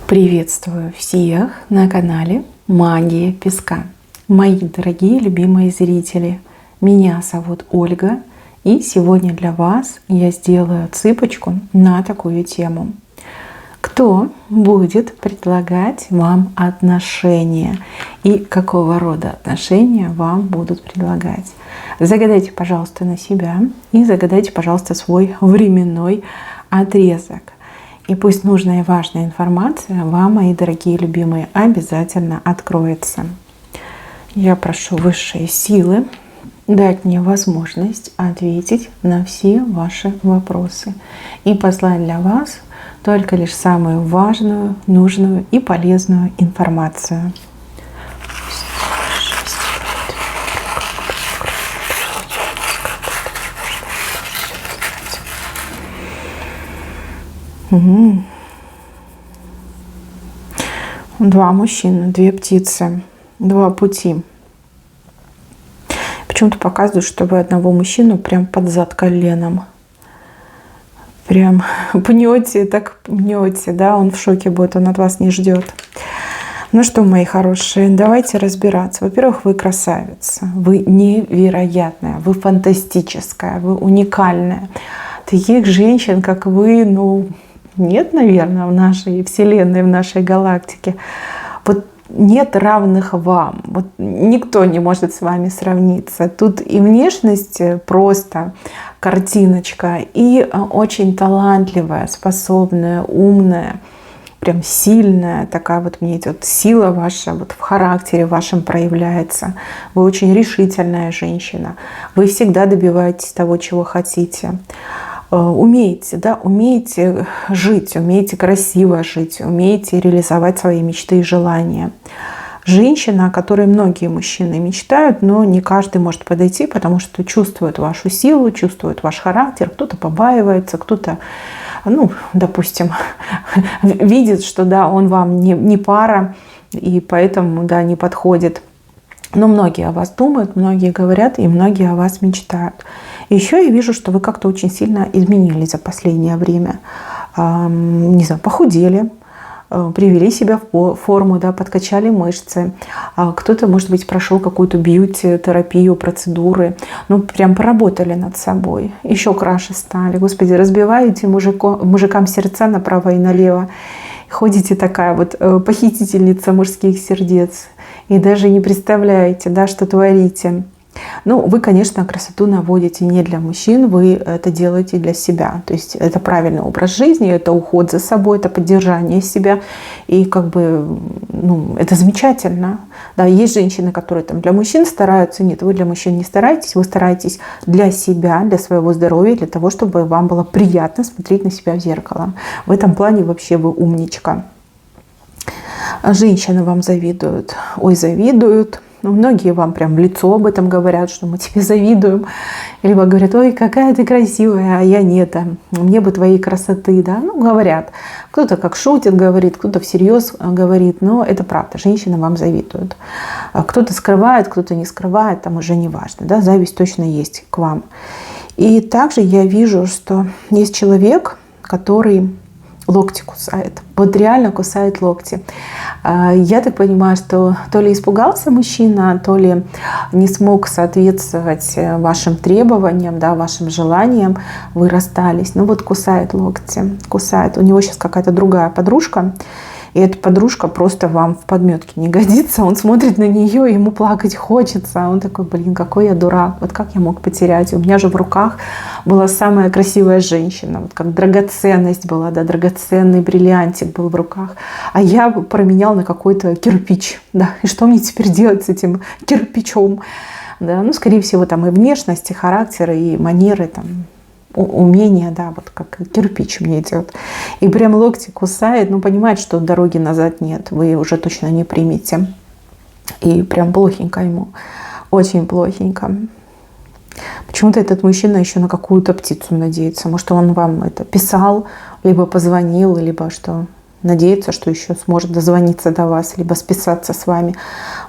Приветствую всех на канале Магия Песка. Мои дорогие любимые зрители, меня зовут Ольга, и сегодня для вас я сделаю цыпочку на такую тему. Кто будет предлагать вам отношения и какого рода отношения вам будут предлагать? Загадайте, пожалуйста, на себя и загадайте, пожалуйста, свой временной отрезок. И пусть нужная и важная информация вам, мои дорогие любимые, обязательно откроется. Я прошу высшие силы дать мне возможность ответить на все ваши вопросы и послать для вас только лишь самую важную, нужную и полезную информацию. Угу. Два мужчины, две птицы, два пути. Почему-то показывают, что вы одного мужчину прям под зад коленом. Прям пнете, так пнете, да, он в шоке будет, он от вас не ждет. Ну что, мои хорошие, давайте разбираться. Во-первых, вы красавица, вы невероятная, вы фантастическая, вы уникальная. Таких женщин, как вы, нет, наверное, в нашей вселенной, в нашей галактике. Вот нет равных вам. Вот никто не может с вами сравниться. Тут и внешность просто картиночка, и очень талантливая, способная, умная, прям сильная. Такая вот мне идет сила ваша, вот в характере вашем проявляется. Вы очень решительная женщина. Вы всегда добиваетесь того, чего хотите. Умеете жить, умеете красиво жить, умеете реализовать свои мечты и желания. Женщина, о которой многие мужчины мечтают, но не каждый может подойти, потому что чувствует вашу силу, чувствует ваш характер, кто-то побаивается, кто-то, допустим, видит, что он вам не пара, и поэтому не подходит. Но многие о вас думают, многие говорят, и многие о вас мечтают. Еще я вижу, что вы как-то очень сильно изменились за последнее время. Не знаю, похудели, привели себя в форму, подкачали мышцы. Кто-то, может быть, прошел какую-то бьюти-терапию, процедуры. Прям поработали над собой. Еще краше стали. Господи, разбиваете мужикам сердца направо и налево. Ходите такая вот похитительница мужских сердец. И даже не представляете, что творите. Вы, конечно, красоту наводите не для мужчин, вы это делаете для себя. То есть это правильный образ жизни, это уход за собой, это поддержание себя. И это замечательно. Да, есть женщины, которые для мужчин стараются. Нет, вы для мужчин не стараетесь, вы стараетесь для себя, для своего здоровья, для того, чтобы вам было приятно смотреть на себя в зеркало. В этом плане вообще вы умничка. Женщины вам завидуют. Ой, завидуют. Многие вам прям в лицо об этом говорят, что мы тебе завидуем. Либо говорят: ой, какая ты красивая, а я нет. Мне бы твоей красоты. Говорят. Кто-то как шутит говорит, кто-то всерьез говорит. Но это правда. Женщины вам завидуют. Кто-то скрывает, кто-то не скрывает. Там уже не важно. Зависть точно есть к вам. И также я вижу, что есть человек, который локти кусает. Вот реально кусает локти. Я так понимаю, что то ли испугался мужчина, то ли не смог соответствовать вашим требованиям, вашим желаниям. Вы расстались. Кусает локти. Кусает. У него сейчас какая-то другая подружка. И эта подружка просто вам в подметке не годится. Он смотрит на нее, ему плакать хочется. Он такой: какой я дурак. Вот как я мог потерять? У меня же в руках была самая красивая женщина. Вот как драгоценность была, драгоценный бриллиантик был в руках. А я променял на какой-то кирпич. И что мне теперь делать с этим кирпичом? Скорее всего, и внешность, и характер, и манеры, умение, вот как кирпич мне идет. И прям локти кусает, понимает, что дороги назад нет, вы уже точно не примете. И прям плохенько ему, очень плохенько. Почему-то этот мужчина еще на какую-то птицу надеется. Может, он вам это писал, либо позвонил, либо что, надеется, что еще сможет дозвониться до вас, либо списаться с вами.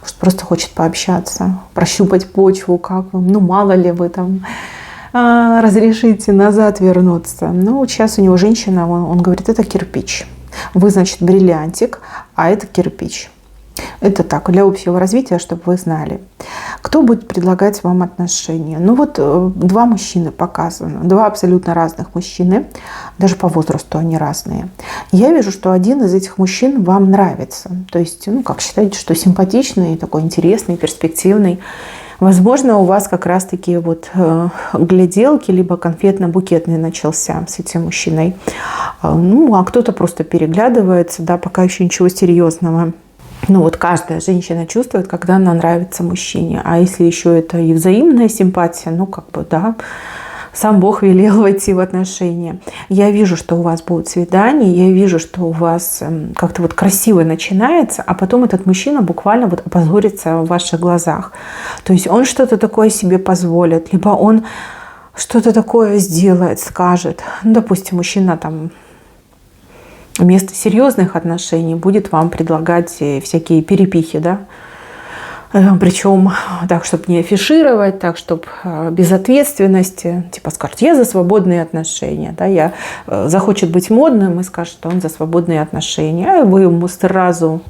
Может, просто хочет пообщаться, прощупать почву, как вам, мало ли вы разрешите назад вернуться. Сейчас у него женщина, он говорит: это кирпич. Вы, значит, бриллиантик, а это кирпич. Это так, для общего развития, чтобы вы знали. Кто будет предлагать вам отношения? Ну вот два мужчины показаны, два абсолютно разных мужчины, даже по возрасту они разные. Я вижу, что один из этих мужчин вам нравится. То есть, ну, как считаете, что симпатичный, такой интересный, перспективный. Возможно, у вас как раз-таки вот гляделки, либо конфетно-букетный начался с этим мужчиной. Ну, а кто-то просто переглядывается, да, пока еще ничего серьезного. Ну вот каждая женщина чувствует, когда она нравится мужчине. А если еще это и взаимная симпатия, ну как бы да, сам Бог велел войти в отношения. Я вижу, что у вас будут свидания, я вижу, что у вас как-то вот красиво начинается, а потом этот мужчина буквально вот опозорится в ваших глазах. То есть он что-то такое себе позволит, либо он что-то такое сделает, скажет. Ну, допустим, мужчина там вместо серьезных отношений будет вам предлагать всякие перепихи, да, причем так, чтобы не афишировать, так, чтобы без ответственности, типа скажет, я за свободные отношения, да, я захочет быть модным и скажет, что он за свободные отношения, а вы ему сразу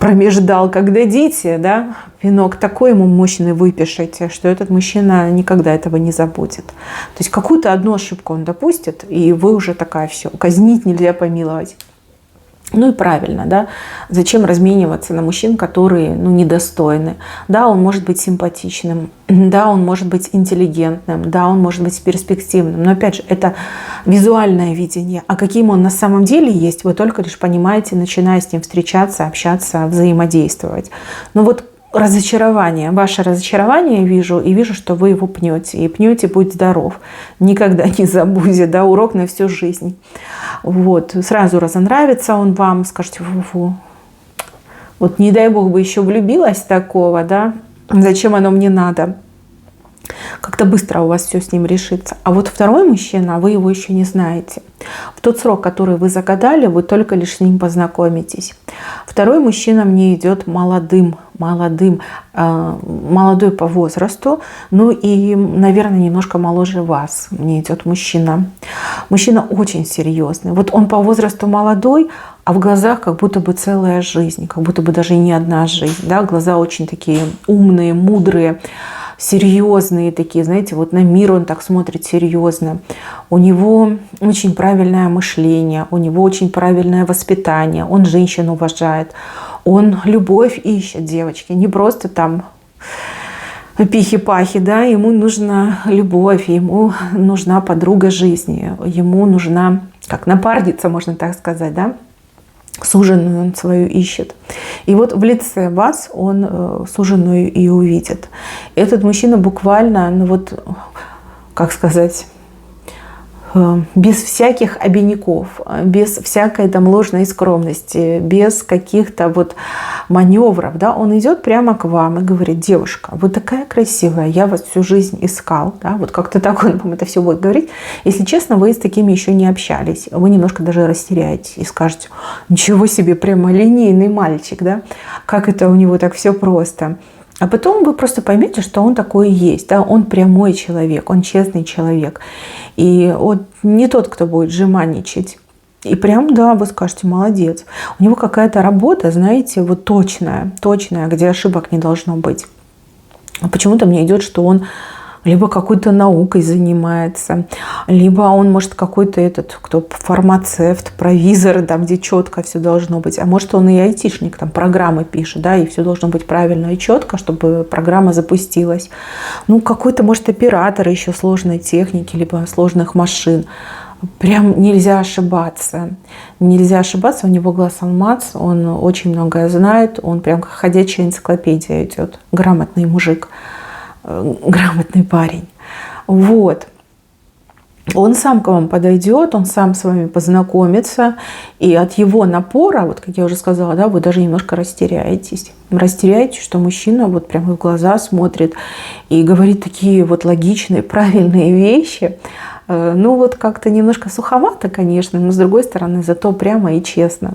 промеждал, как дадите, да, венок такой ему мощный выпишите, что этот мужчина никогда этого не забудет. То есть какую-то одну ошибку он допустит, и вы уже такая, все, казнить нельзя, помиловать. Ну и правильно, да, зачем размениваться на мужчин, которые, ну, недостойны. Да, он может быть симпатичным, да, он может быть интеллигентным, да, он может быть перспективным, но опять же, это визуальное видение, а каким он на самом деле есть, вы только лишь понимаете, начиная с ним встречаться, общаться, взаимодействовать. Но вот разочарование, ваше разочарование вижу, и вижу, что вы его пнете. И пнете, будь здоров. Никогда не забудете, да, урок на всю жизнь. Вот, сразу разонравится он вам, скажете, фу-фу. Вот не дай бог бы еще влюбилась такого, да, зачем оно мне надо? Как-то быстро у вас все с ним решится. А вот второй мужчина, вы его еще не знаете. В тот срок, который вы загадали, вы только лишь с ним познакомитесь. Второй мужчина мне идет молодой по возрасту, ну и, наверное, немножко моложе вас. Мне идет мужчина. Мужчина очень серьезный. Вот он по возрасту молодой, а в глазах как будто бы целая жизнь, как будто бы даже не одна жизнь. Да? Глаза очень такие умные, мудрые, серьезные такие, знаете, вот на мир он так смотрит серьезно. У него очень правильное мышление, у него очень правильное воспитание, он женщин уважает, он любовь ищет, девочки, не просто там пихи-пахи, да, ему нужна любовь, ему нужна подруга жизни, ему нужна, как напарница, можно так сказать, да, суженую он свою ищет. И вот в лице вас он суженую и увидит. Этот мужчина буквально, ну вот, как сказать, без всяких обиняков, без всякой там ложной скромности, без каких-то вот маневров, да, он идет прямо к вам и говорит: девушка, вы такая красивая, я вас всю жизнь искал, да, вот как-то так он вам это все будет говорить. Если честно, вы с такими еще не общались, вы немножко даже растеряетесь и скажете: ничего себе, прямо линейный мальчик, да, как это у него так все просто. А потом вы просто поймете, что он такой и есть. Да? Он прямой человек, он честный человек. И он не тот, кто будет жеманничать. И прям, да, вы скажете: молодец. У него какая-то работа, знаете, вот точная, где ошибок не должно быть. А почему-то мне идет, что он либо какой-то наукой занимается, либо он, может, какой-то кто фармацевт, провизор, там, где четко все должно быть. А может, он и айтишник, там, программы пишет, да, и все должно быть правильно и четко, чтобы программа запустилась. Ну, какой-то, может, оператор еще сложной техники, либо сложных машин. Прям нельзя ошибаться. Нельзя ошибаться, у него глаз алмаз, он очень многое знает, он прям как ходячая энциклопедия идет, грамотный мужик. Грамотный парень. Вот. Он сам к вам подойдет, он сам с вами познакомится. И от его напора, вот как я уже сказала, да, вы даже немножко растеряетесь. Растеряетесь, что мужчина вот прямо в глаза смотрит и говорит такие вот логичные, правильные вещи. Ну вот как-то немножко суховато, конечно, но с другой стороны зато прямо и честно.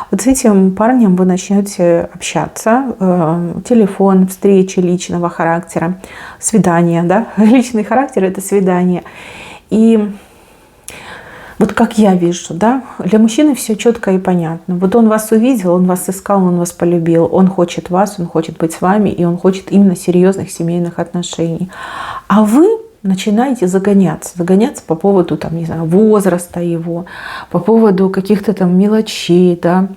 Вот с этим парнем вы начнете общаться. Телефон, встречи личного характера, свидания, да? Личный характер – это свидание. И Вот как я вижу, да, для мужчины все четко и понятно. Вот он вас увидел, он вас искал, он вас полюбил, он хочет вас, он хочет быть с вами, и он хочет именно серьезных семейных отношений. А вы начинаете загоняться по поводу, там, не знаю, возраста его, по поводу каких-то там мелочей, да,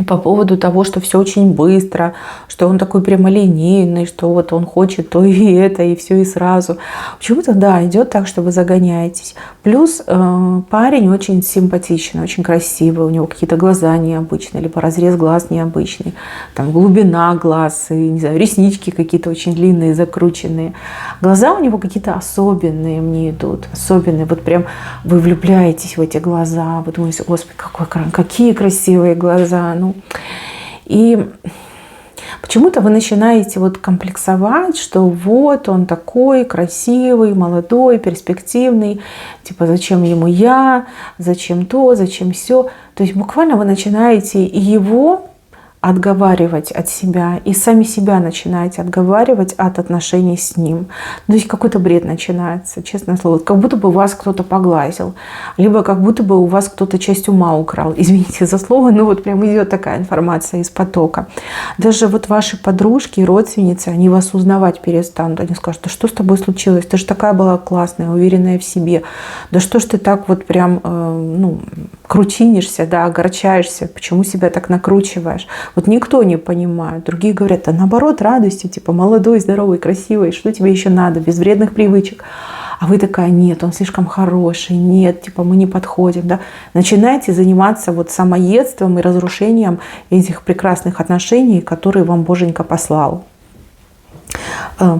по поводу того, что все очень быстро, что он такой прямолинейный, что вот он хочет то и это, и все и сразу. Почему-то, да, идет так, что вы загоняетесь. Плюс парень очень симпатичный, очень красивый, у него какие-то глаза необычные, либо разрез глаз необычный, там глубина глаз, и, не знаю, реснички какие-то очень длинные, закрученные. Глаза у него какие-то особенные мне идут, особенные. Вот прям вы влюбляетесь в эти глаза, вы думаете, господи, какие красивые глаза. И почему-то вы начинаете вот комплексовать, что вот он такой красивый, молодой, перспективный, типа зачем ему я, зачем то, зачем все. То есть буквально вы начинаете его отговаривать от себя, и сами себя начинаете отговаривать от отношений с ним. То есть какой-то бред начинается, честное слово. Как будто бы вас кто-то поглазил, либо как будто бы у вас кто-то часть ума украл. Извините за слово, но вот прям идет такая информация из потока. Даже вот ваши подружки, родственницы, они вас узнавать перестанут. Они скажут, да что с тобой случилось? Ты же такая была классная, уверенная в себе. Да что ж ты так вот прям, крутинишься, да, огорчаешься, почему себя так накручиваешь? Вот никто не понимает. Другие говорят, а наоборот, радуйся, типа молодой, здоровый, красивый, что тебе еще надо, без вредных привычек. А вы такая, нет, он слишком хороший, нет, типа мы не подходим. Да? Начинаете заниматься вот самоедством и разрушением этих прекрасных отношений, которые вам Боженька послал.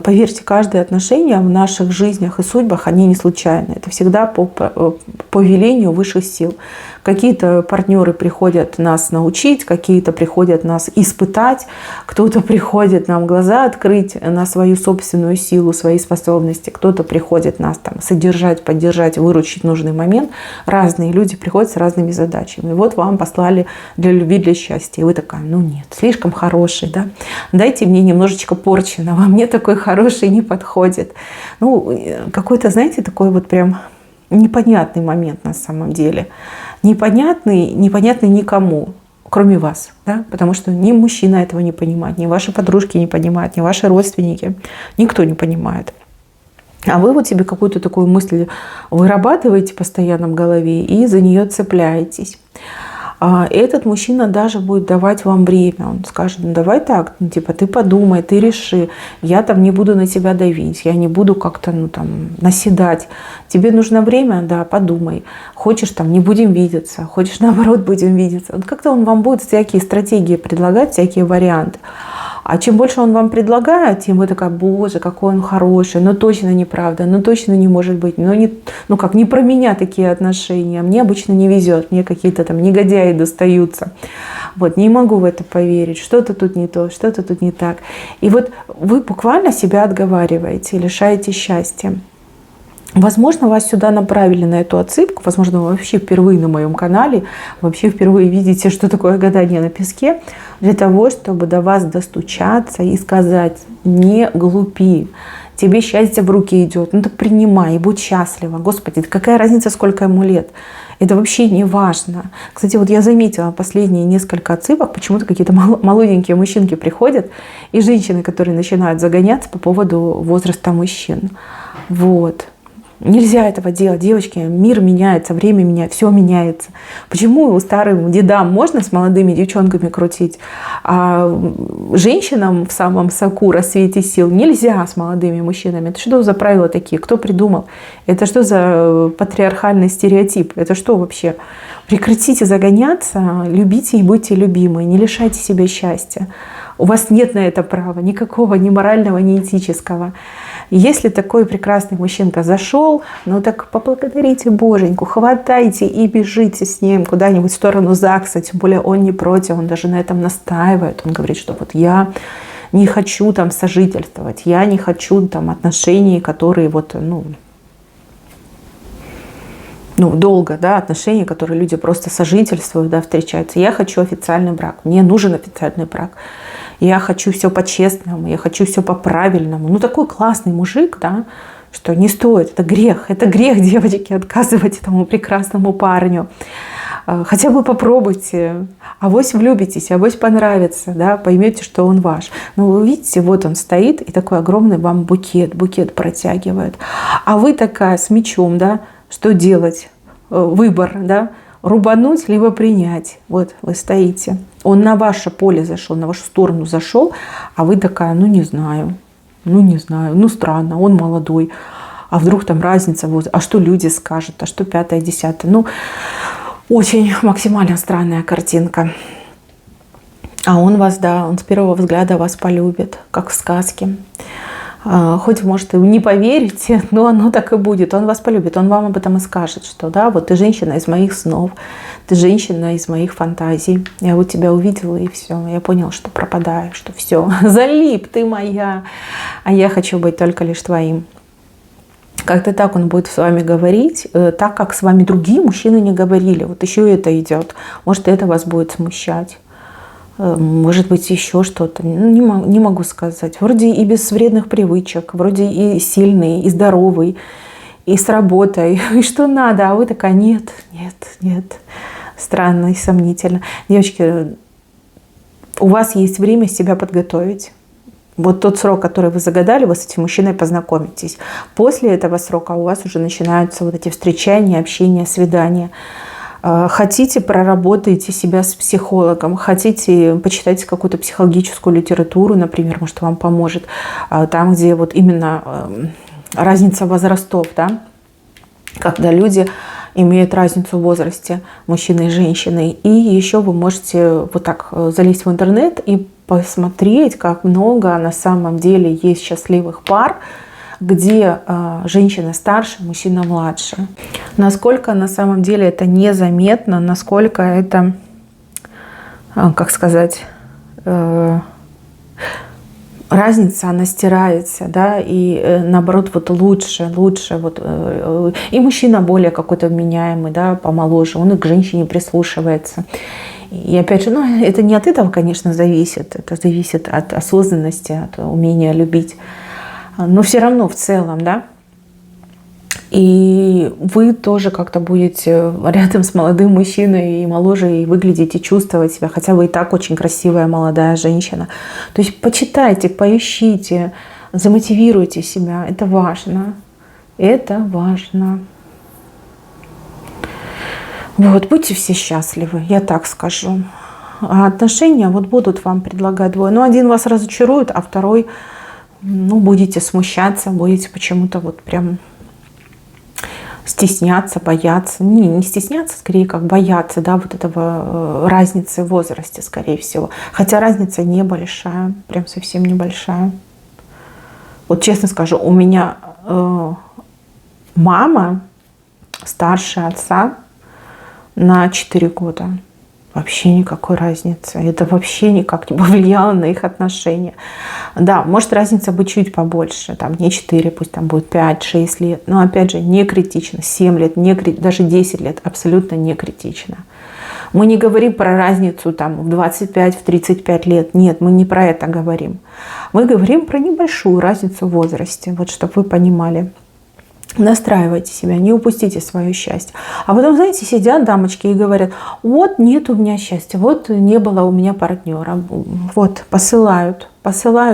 Поверьте, каждое отношение в наших жизнях и судьбах, они не случайны. Это всегда по велению высших сил. Какие-то партнеры приходят нас научить, какие-то приходят нас испытать, кто-то приходит нам глаза открыть на свою собственную силу, свои способности, кто-то приходит нас там содержать, поддержать, выручить в нужный момент. Разные люди приходят с разными задачами. И вот вам послали для любви, для счастья. И вы такая, ну нет, слишком хороший, да? Дайте мне немножечко порченого, мне такой хороший не подходит. Ну, какой-то, знаете, такой вот прям непонятный момент на самом деле. Непонятный никому, кроме вас. Да? Потому что ни мужчина этого не понимает, ни ваши подружки не понимают, ни ваши родственники. Никто не понимает. А вы вот себе какую-то такую мысль вырабатываете постоянно в голове и за нее цепляетесь. Этот мужчина даже будет давать вам время. Он скажет, ну давай так, ну, типа ты подумай, ты реши. Я там не буду на тебя давить, я не буду как-то наседать. Тебе нужно время, да, подумай. Хочешь там, не будем видеться, хочешь наоборот будем видеться. Вот как-то он вам будет всякие стратегии предлагать, всякие варианты. А чем больше он вам предлагает, тем вы такая, боже, какой он хороший, но точно неправда, но точно не может быть, не про меня такие отношения, мне обычно не везет, мне какие-то там негодяи достаются. Вот, не могу в это поверить, что-то тут не то, что-то тут не так. И вот вы буквально себя отговариваете, лишаете счастья. Возможно, вас сюда направили на эту отсыпку, возможно, вы вообще впервые на моем канале, вообще впервые видите, что такое гадание на песке, для того, чтобы до вас достучаться и сказать, не глупи, тебе счастье в руки идет, ну так принимай и будь счастлива. Господи, какая разница, сколько ему лет? Это вообще не важно. Кстати, вот я заметила последние несколько отсыпок, почему-то какие-то молоденькие мужчинки приходят, и женщины, которые начинают загоняться по поводу возраста мужчин. Вот. Нельзя этого делать, девочки. Мир меняется, время меняется, все меняется. Почему старым дедам можно с молодыми девчонками крутить, а женщинам в самом соку, рассвете сил нельзя с молодыми мужчинами? Это что за правила такие? Кто придумал? Это что за патриархальный стереотип? Это что вообще? Прекратите загоняться, любите и будьте любимы, не лишайте себя счастья. У вас нет на это права, никакого, ни морального, ни этического. Если такой прекрасный мужчинка зашел, ну так поблагодарите Боженьку, хватайте и бежите с ним куда-нибудь в сторону ЗАГСа, тем более он не против, он даже на этом настаивает. Он говорит, что вот я не хочу там сожительствовать, я не хочу там отношений, которые вот, долго, да, отношения, которые люди просто сожительствуют, да, встречаются. Я хочу официальный брак, мне нужен официальный брак. Я хочу все по-честному, я хочу все по-правильному. Ну, такой классный мужик, да, что не стоит, это грех, девочки, отказывать этому прекрасному парню. Хотя бы попробуйте, авось влюбитесь, авось понравится, да, поймете, что он ваш. Но вы видите, вот он стоит и такой огромный вам букет протягивает. А вы такая с мечом, да, что делать? Выбор, да, рубануть либо принять. Вот вы стоите. Он на ваше поле зашел, на вашу сторону зашел, а вы такая, ну не знаю, ну странно, он молодой. А вдруг там разница, вот, а что люди скажут, а что пятое, десятое. Ну, очень максимально странная картинка. А он вас, да, он с первого взгляда вас полюбит, как в сказке. Хоть, может, и не поверите, но оно так и будет. Он вас полюбит, он вам об этом и скажет, что да, вот ты женщина из моих снов, ты женщина из моих фантазий. Я вот тебя увидела, и все. Я понял, что пропадаю, что все, залип, ты моя, а я хочу быть только лишь твоим. Как-то так он будет с вами говорить, так как с вами другие мужчины не говорили. Вот еще это идет. Может, это вас будет смущать. Может быть, еще что-то. Не могу сказать. Вроде и без вредных привычек, вроде и сильный, и здоровый, и с работой, и что надо. А вы такая, нет. Странно и сомнительно. Девочки, у вас есть время себя подготовить. Вот тот срок, который вы загадали, вы с этим мужчиной познакомитесь. После этого срока у вас уже начинаются вот эти встречания, общения, свидания. Хотите, проработайте себя с психологом, хотите, почитайте какую-то психологическую литературу, например, может, вам поможет. Там, где вот именно разница возрастов, да, когда люди имеют разницу в возрасте, мужчины и женщины. И еще вы можете вот так залезть в интернет и посмотреть, как много на самом деле есть счастливых пар, где женщина старше, мужчина младше. Насколько на самом деле это незаметно, насколько это, как сказать, разница, она стирается, да, и наоборот, вот лучше, вот, и мужчина более какой-то вменяемый, да, помоложе, он и к женщине прислушивается. И опять же, ну, это не от этого, конечно, зависит, это зависит от осознанности, от умения любить, но все равно в целом, да. И вы тоже как-то будете рядом с молодым мужчиной и моложе, и выглядите, чувствовать себя, хотя вы и так очень красивая молодая женщина. То есть почитайте, поищите, замотивируйте себя. Это важно. Это важно. Вот, будьте все счастливы, я так скажу. А отношения вот будут вам предлагать двое. Ну, один вас разочарует, а второй, ну, будете смущаться, будете почему-то вот прям стесняться, бояться. Не стесняться, скорее как бояться, да, вот этого разницы в возрасте, скорее всего. Хотя разница небольшая, прям совсем небольшая. Вот честно скажу, у меня мама старше отца на 4 года. Вообще никакой разницы. Это вообще никак не повлияло на их отношения. Да, может разница быть чуть побольше. Там не 4, пусть там будет 5-6 лет. Но опять же, не критично. 7 лет, даже 10 лет абсолютно не критично. Мы не говорим про разницу там, в 25, в 35 лет. Нет, мы не про это говорим. Мы говорим про небольшую разницу в возрасте. Вот чтобы вы понимали. Настраивайте себя, не упустите свое счастье. А потом, знаете, сидят дамочки и говорят, вот нет у меня счастья, вот не было у меня партнера. Вот, посылают,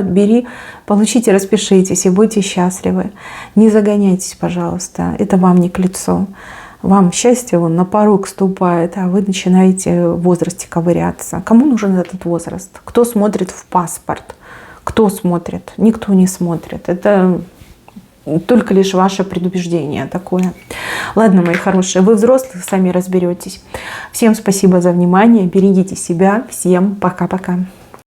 бери, получите, распишитесь и будьте счастливы. Не загоняйтесь, пожалуйста, это вам не к лицу. Вам счастье вон на порог ступает, а вы начинаете в возрасте ковыряться. Кому нужен этот возраст? Кто смотрит в паспорт? Кто смотрит? Никто не смотрит. Это только лишь ваше предубеждение такое. Ладно, мои хорошие, вы взрослые, сами разберетесь. Всем спасибо за внимание, берегите себя. Всем пока-пока.